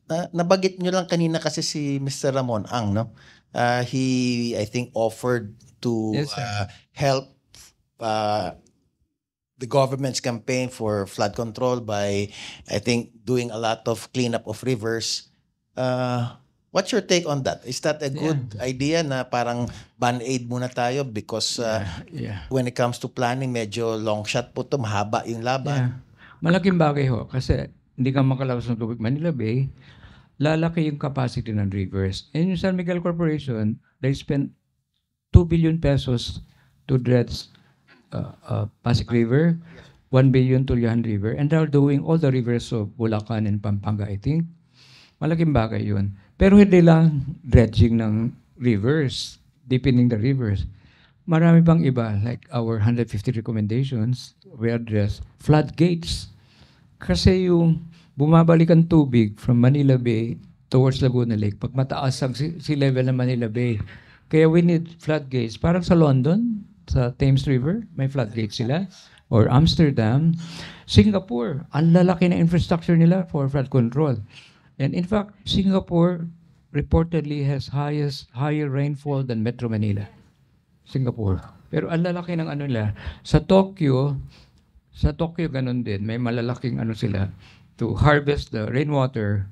Nabanggit nyo lang kanina kasi si Mr. Ramon Ang, no? He, I think, offered to Yes, sir. help uh, the government's campaign for flood control by, I think, doing a lot of cleanup of rivers. What's your take on that? Is that a good idea na parang band-aid muna tayo because Yeah. when it comes to planning, medyo long shot po to, mahaba yung Yeah. laban. Malaking bagay ho kasi hindi ka makalabas ng tubig Manila Bay, lalaki yung capacity ng rivers. And yung San Miguel Corporation, they spent 2 billion pesos to dredge Pasig River, 1 billion Tulihan River, and they're doing all the rivers of Bulacan and Pampanga, I think. Malaking bagay yun. Pero hindi lang dredging ng rivers, deepening the rivers. Marami pang iba, like our 150 recommendations, we address floodgates. Kasi yung bumabalik ang tubig from Manila Bay towards Laguna Lake, pag mataas ang sea level ng Manila Bay. Kaya we need floodgates. Parang sa London, sa Thames River, may floodgates sila. Or Amsterdam. Singapore, ang lalaki na infrastructure nila for flood control. And in fact, Singapore reportedly has higher rainfall than Metro Manila. Singapore. Pero ang lalaki ng ano nila. Sa Tokyo ganun din. May malalaking ano sila to harvest the rainwater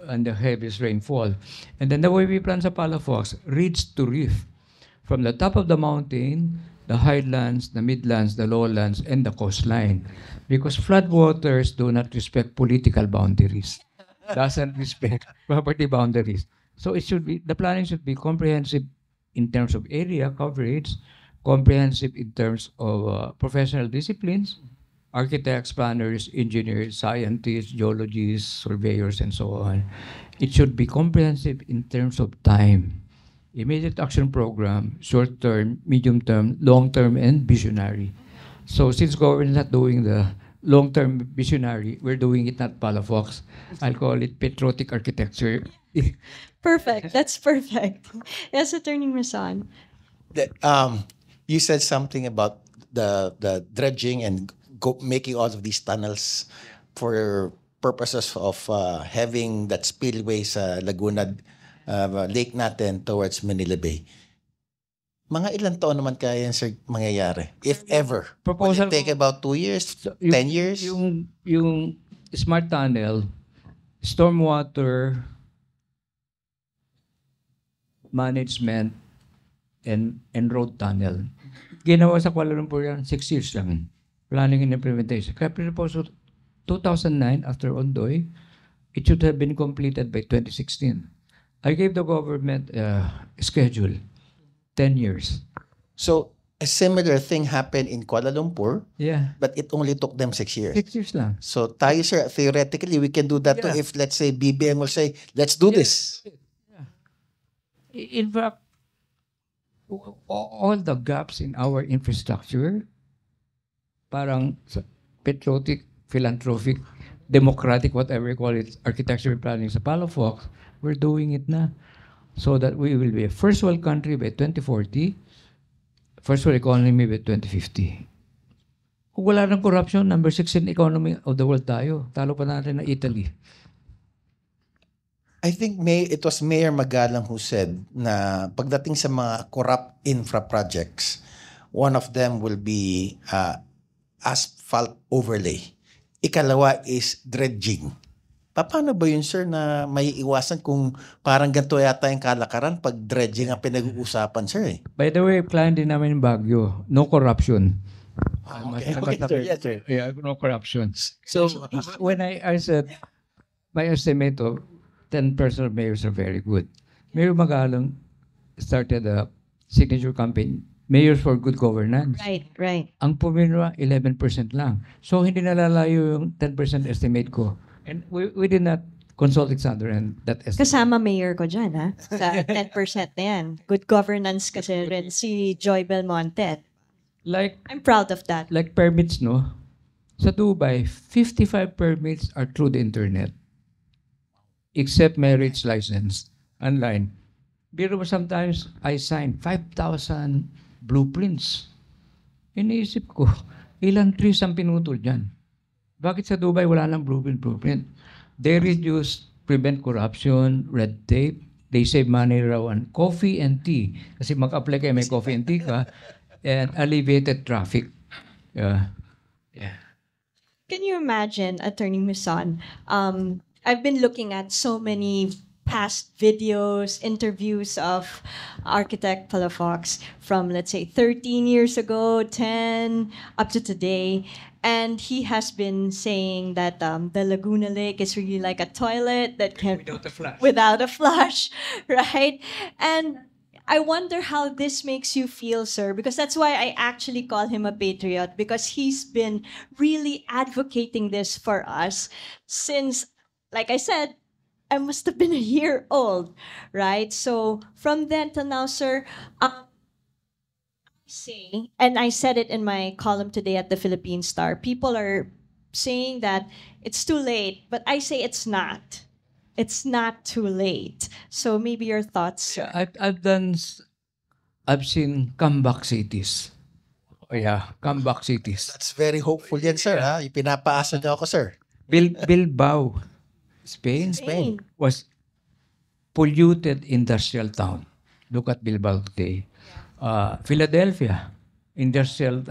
and the heaviest rainfall. And then the way we plan sa Palafox, ridge to reef. From the top of the mountain, the highlands, the midlands, the lowlands, and the coastline. Because floodwaters do not respect political boundaries. Doesn't respect property boundaries. So the planning should be comprehensive in terms of area coverage, comprehensive in terms of professional disciplines, architects, planners, engineers, scientists, geologists, surveyors, and so on. It should be comprehensive in terms of time. Immediate action program, short-term, medium-term, long-term, and visionary. So since government is not doing the long-term visionary, we're doing it not Palafox. I'll call it patriotic architecture. Perfect. That's perfect. Yes, Attorney Masan. You said something about the dredging and making all of these tunnels for purposes of having that spillway sa Laguna Lake natin towards Manila Bay. Mga ilang taon naman kaya yan, sir, mangyayari? If ever. Proposal Will it take about 2 years, 10 years? Yung smart tunnel, stormwater management and road tunnel. Ginawa sa Kuala Lumpur yan, 6 years lang. Planning and implementation. Kaya proposal 2009, after Ondoy, it should have been completed by 2016. I gave the government a schedule, 10 years. So, a similar thing happened in Kuala Lumpur, Yeah. but it only took them 6 years. 6 years lang. So, tayo, sir, theoretically, we can do that too Yeah. if, let's say, BBM will say, let's do this. In fact, all the gaps in our infrastructure, parang patriotic, philanthropic, democratic, whatever you call it, architecture planning sa Palafox, we're doing it na. So that we will be a first world country by 2040, first world economy by 2050. Kung wala ng corruption, number 6 in economy of the world tayo. Talo pa natin na Italy. I think it was Mayor Magalang who said na pagdating sa mga corrupt infra projects, one of them will be asphalt overlay. Ikalawa is dredging. Paano ba yun, sir, na may iwasan kung parang ganito yata yung kalakaran pag dredging ang pinag-uusapan, sir? Eh? By the way, plan din namin yung Baguio. No corruption. Okay, sir. Yes, sir. Yeah, no corruption. So, when I said, my estimate of 10% of mayors are very good. Mayor Magalang started a signature campaign, Mayors for Good Governance. Right. Ang pumirma, 11% lang. So, hindi nalalayo yung 10% estimate ko. And we did not consult each other and that estimate. Kasama mayor ko dyan, ha? Sa 10% na yan. Good governance kasi rin si Joy Belmonte. Like, I'm proud of that. like permits, no? Sa Dubai, 55 permits are through the internet. Except marriage license, online. Pero sometimes, I sign 5,000 blueprints. Iniisip ko, ilang trees ang pinutol dyan? Bakit sa Dubai wala nang blueprint? They reduced prevent corruption, red tape. They save money raw on coffee and tea. Kasi mag-apply kayo, may coffee and tea ka. And alleviated traffic. Yeah. Can you imagine, Attorney Muson? I've been looking at so many past videos, interviews of architect Palafox from, let's say, 13 years ago, 10, up to today. And he has been saying that the Laguna Lake is really like a toilet that can Without a flash. without a flush, right? And I wonder how this makes you feel, sir, because that's why I actually call him a patriot, because he's been really advocating this for us since, like I said, I must have been a year old, right? So from then to now, sir, say, and I said it in my column today at the Philippine Star, people are saying that it's too late, but I say it's not. It's not too late. So maybe your thoughts, sir. I've seen comeback cities. Oh, yeah, comeback cities. That's very hopeful yan, sir. Ha? Ipinapaasa niyo ako, sir. Bilbao, Spain, was polluted industrial town. Look at Bilbao today. Philadelphia, industrial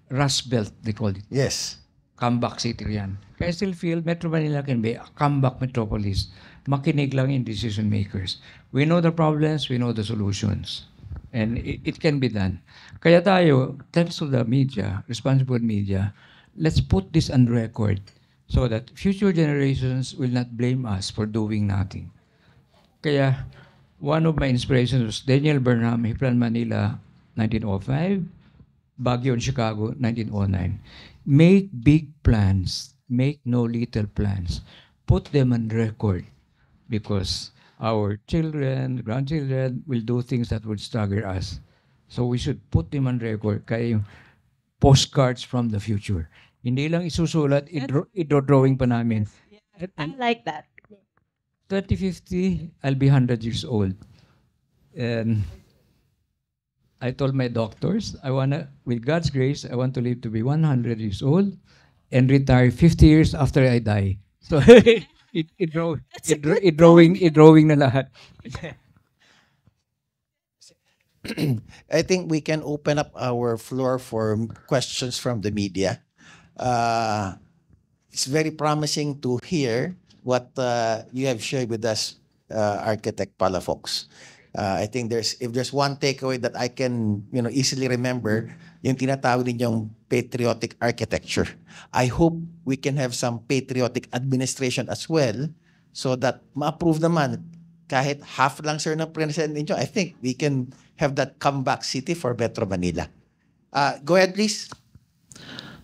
Rust Belt, they call it. Yes. Comeback city yan. Kaya I still feel Metro Manila can be a comeback metropolis. Makinig lang yung decision makers. We know the problems, we know the solutions. And it can be done. Kaya tayo, thanks to the media, responsible media, let's put this on record so that future generations will not blame us for doing nothing. Kaya, one of my inspirations was Daniel Burnham, Hiplan, Manila, 1905, Baguio in Chicago, 1909. Make big plans. Make no little plans. Put them on record because our children, grandchildren will do things that would stagger us. So we should put them on record. Kaya yung postcards from the future. Hindi lang isusulat, i-drawing pa namin. I like that. 2050, I'll be 100 years old. And I told my doctors, with God's grace, I want to live to be 100 years old and retire 50 years after I die. So, i-drawing na lahat. I think we can open up our floor for questions from the media. It's very promising to hear what you have shared with us, Architect Palafox. I think if there's one takeaway that I can easily remember, yung tinatawag ninyong patriotic architecture. I hope we can have some patriotic administration as well so that ma-approve naman kahit half lang, sir, ng present ninyo. I think we can have that comeback city for Metro Manila. Go ahead, please.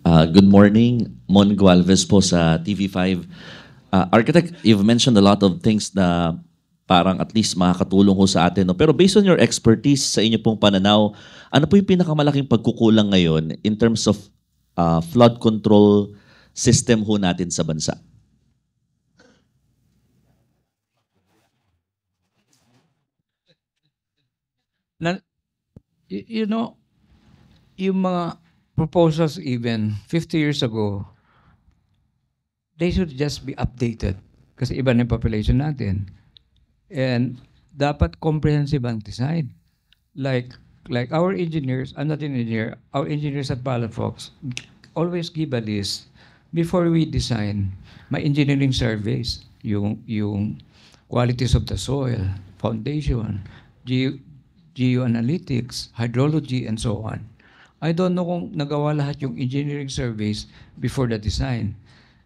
Good morning. Mon Gualvez po sa TV5. Architect, you've mentioned a lot of things na parang at least makakatulong ho sa atin. No? Pero based on your expertise sa inyo pong pananaw, ano po yung pinakamalaking pagkukulang ngayon in terms of flood control system ho natin sa bansa? Yung mga proposals even 50 years ago, they should just be updated kasi iba na yung population natin. And dapat comprehensive ang design. Like our engineers, I'm not an engineer, our engineers at Palafox always give a list before we design. May engineering surveys, yung qualities of the soil, foundation, geoanalytics, hydrology, and so on. I don't know kung nagawa lahat yung engineering surveys before the design.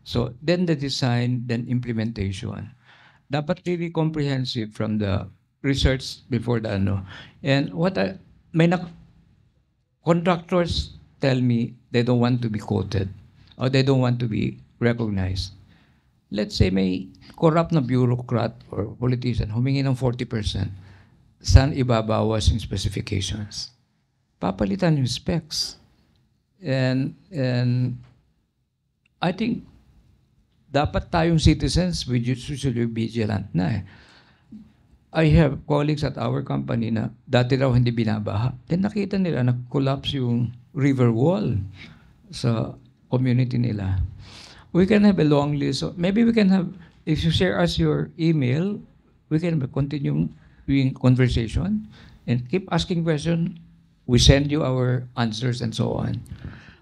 So then the design, then implementation. Dapat really comprehensive from the research before the ano. And contractors tell me they don't want to be quoted or they don't want to be recognized. Let's say may corrupt na bureaucrat or politician humingi ng 40%. Saan ibabawas yung specifications? Papalitan yung specs. And I think dapat tayong citizens, we should be vigilant na eh. I have colleagues at our company na dati raw hindi binabaha. Then nakita nila nag-collapse yung river wall sa community nila. We can have a long list. So maybe we can have if you share us your email, we can continue doing conversation and keep asking questions. We send you our answers and so on.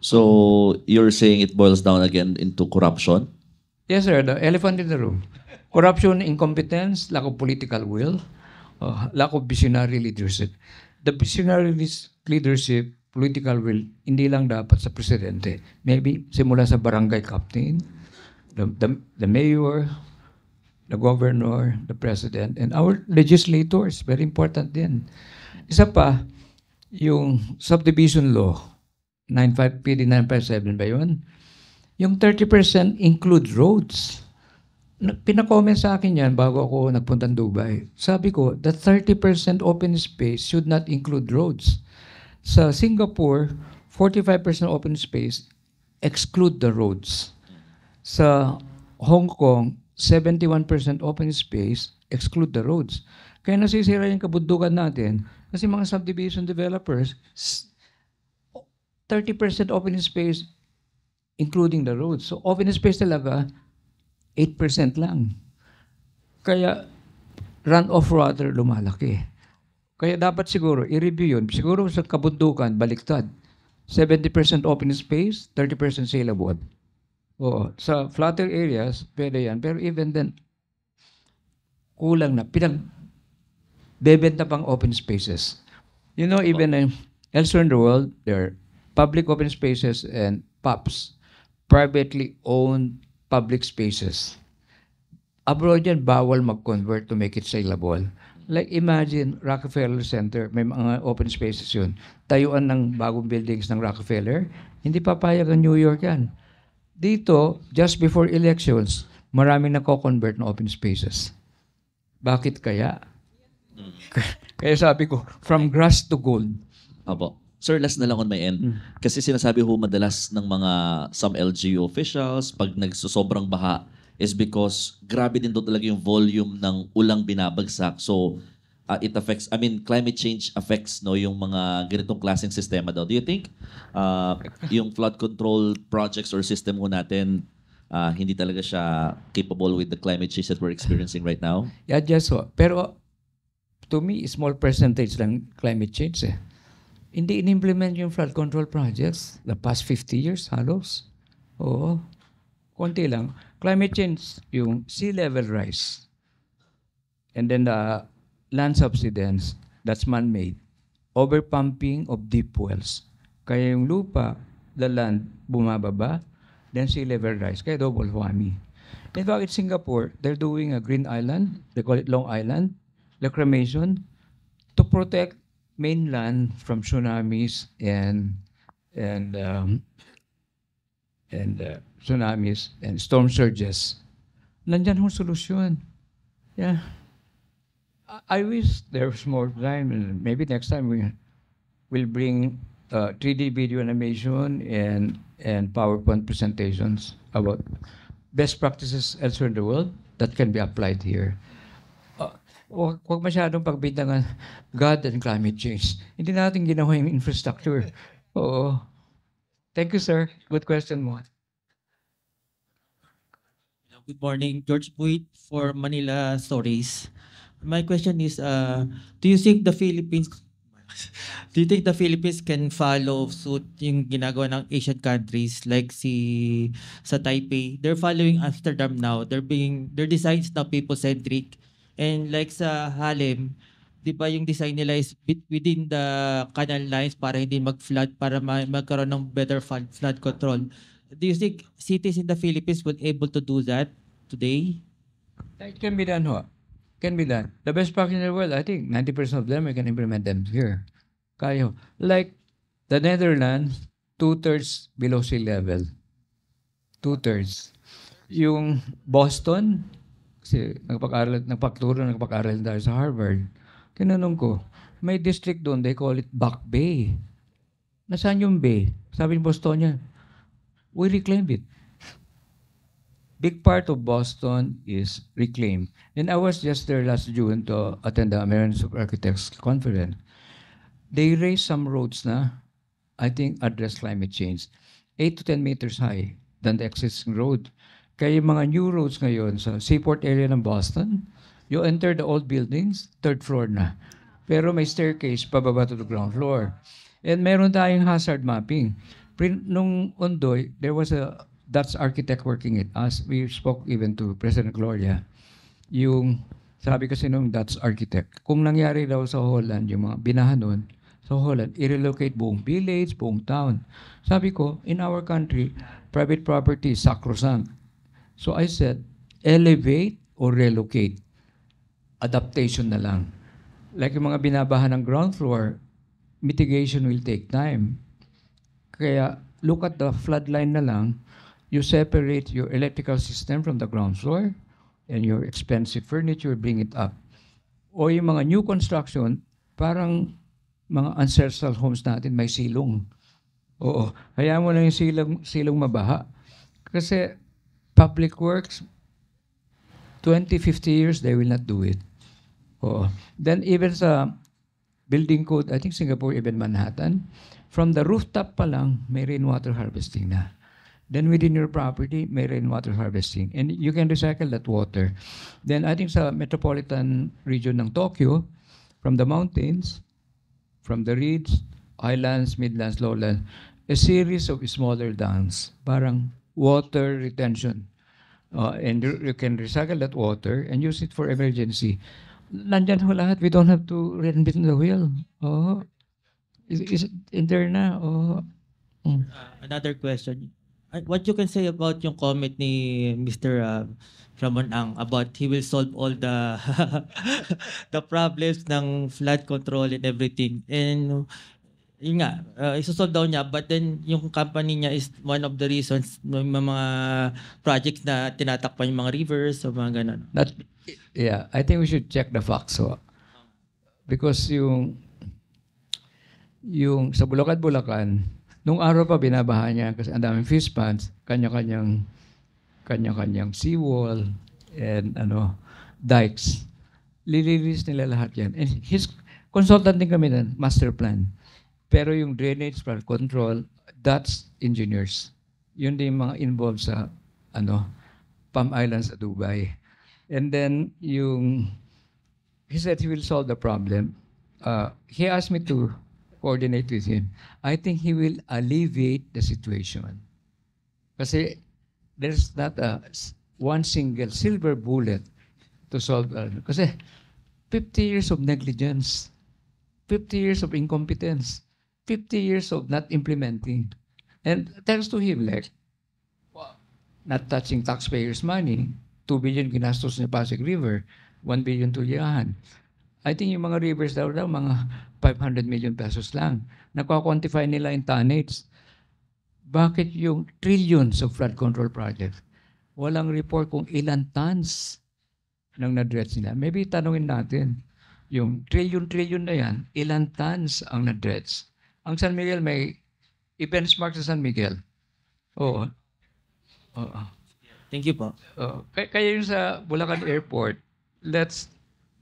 So you're saying it boils down again into corruption? Yes, sir. The elephant in the room. Corruption, incompetence, lack of political will, lack of visionary leadership. The visionary leadership, political will, hindi lang dapat sa presidente. Maybe simula sa barangay captain, the mayor, the governor, the president, and our legislators. Very important din. Isa pa, yung subdivision law, 95, PD 957 ba yun? Yung 30% include roads. Pina-comment sa akin yan bago ako nagpunta ng Dubai. Sabi ko, the 30% open space should not include roads. Sa Singapore, 45% open space exclude the roads. Sa Hong Kong, 71% open space exclude the roads. Kaya nasisira yung kabundukan natin kasi mga subdivision developers, 30% open space including the roads. So open space talaga, 8% lang. Kaya runoff water lumalaki. Kaya dapat siguro i-review yun. Siguro sa kabundukan, baliktad. 70% open space, 30% saleable. Oo. Sa flatter areas, pwede yan. Pero even then, kulang na. Bebenta pang open spaces. You know, even elsewhere in the world, there are public open spaces and POPs, privately owned public spaces. Abroad yan, bawal mag-convert to make it saleable. Like imagine, Rockefeller Center, may mga open spaces yun. Tayuan ng bagong buildings ng Rockefeller, hindi papayag ang New York yan. Dito, just before elections, maraming nako-convert ng open spaces. Bakit kaya? Kaya sabi ko, from grass to gold. Apo. Sir, last na lang on my end. Kasi sinasabi ho madalas ng mga some LGU officials, pag nagsosobrang baha, is because grabe din doon talaga yung volume ng ulang binabagsak. So, it affects, climate change affects yung mga ganitong klaseng sistema daw. Do you think yung flood control projects or system ho natin, hindi talaga siya capable with the climate change that we're experiencing right now? Yeah, just so. Pero, to me, small percentage lang climate change eh. Hindi in-implement yung flood control projects the past 50 years, halos. Oo. Konti lang. Climate change, yung sea level rise. And then the land subsidence, that's man-made. Overpumping of deep wells. Kaya yung lupa, the land, bumababa, then sea level rise. Kaya double whammy. In fact, in Singapore, they're doing a green island, they call it Long Island, reclamation, to protect mainland from tsunamis and tsunamis and storm surges. Nandyan hong solusyon. Yeah. I wish there was more time. And maybe next time we'll bring 3D video animation and PowerPoint presentations about best practices elsewhere in the world that can be applied here. Huwag masyadong pagbintangan God and climate change. Hindi natin ginawa yung infrastructure. Oo. Thank you, sir. Good question mo. Good morning, George Buit for Manila Stories. My question is, do you think the Philippines can follow suit yung ginagawa ng Asian countries like sa Taipei? They're following Amsterdam now. Their designs now people-centric. And like sa Harlem, di ba yung design nila is within the canal lines para hindi mag-flood, para magkaroon ng better flood control. Do you think cities in the Philippines would able to do that today? It can be done, ho. Can be done. The best practice in the world, I think 90% of them, we can implement them here. Kaya ho. Like the Netherlands, 2/3 below sea level. 2/3. Yung Boston, kasi nagpag-aral tayo sa Harvard. Tinanong ko, may district doon, they call it Back Bay. Nasaan yung bay? Sabi ng Bostonian, we reclaimed it. Big part of Boston is reclaimed. And I was just there last June to attend the American Architects Conference. They raised some roads na, I think, address climate change. 8 to 10 meters high than the existing road. Kaya yung mga new roads ngayon sa seaport area ng Boston, you enter the old buildings, third floor na. Pero may staircase pababa to the ground floor. And meron tayong hazard mapping. Nung Ondoy, there was a Dutch architect working it. As we spoke even to President Gloria, yung sabi kasi nung Dutch architect, kung nangyari daw sa Holland, yung mga binahan nun, sa Holland, i-relocate buong village, buong town. Sabi ko, in our country, private property is sacrosanct. So I said, elevate or relocate. Adaptation na lang. Like yung mga binabahan ng ground floor, mitigation will take time. Kaya look at the floodline na lang. You separate your electrical system from the ground floor and your expensive furniture, bring it up. O yung mga new construction, parang mga ancestral homes natin may silong. Oo. Kaya mo lang yung silong mabaha. Kasi public works, 20, 50 years, they will not do it. Oo. Then even sa building code, I think Singapore, even Manhattan, from the rooftop pa lang, may rainwater harvesting na. Then within your property, may rainwater harvesting. And you can recycle that water. Then I think sa metropolitan region ng Tokyo, from the mountains, from the ridge, highlands, midlands, lowlands, a series of smaller dams, parang water retention. And you can recycle that water and use it for emergency. Nandyan ho lahat. We don't have to reinvent the wheel. Oh, is in there na. Oh. Another question. What you can say about yung comment ni Mr. Ramon Ang about he will solve all the the problems ng flood control and everything. And yun nga, isosolve daw niya, but then yung company niya is one of the reasons may mga projects na tinatakpan yung mga rivers o mga ganun. Yeah, I think we should check the facts. So, because yung sa Bulacan, nung araw pa binabaha niya kasi ang daming fish ponds, kanya-kanyang seawall and dikes. Lililis nila lahat yan. And his consultant din kami na master plan. Pero yung drainage flood control, that's engineers. Yun din yung mga involved sa Palm Island sa Dubai. And then he said he will solve the problem. He asked me to coordinate with him. I think he will alleviate the situation. Kasi there's not one single silver bullet to solve. Kasi 50 years of negligence, 50 years of incompetence, 50 years of not implementing. And thanks to him, like, not touching taxpayers' money, 2 billion ginastos ni Pasig River, 1 billion Tulyahan. I think yung mga rivers daw mga 500 million pesos lang. Nakwa-quantify nila in tonnage. Bakit yung trillions of flood control projects? Walang report kung ilan tons nang na-dredge nila. Maybe tanungin natin, yung trillion na yan, ilan tons ang na-dredge? Ang San Miguel may i-benchmark sa San Miguel. Oo. Oo. Thank you po. Kaya yung sa Bulacan Airport, let's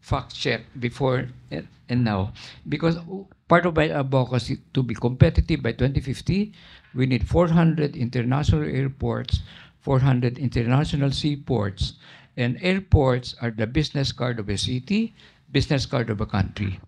fact check before and now. Because part of my advocacy to be competitive by 2050, we need 400 international airports, 400 international seaports, and airports are the business card of a city, business card of a country.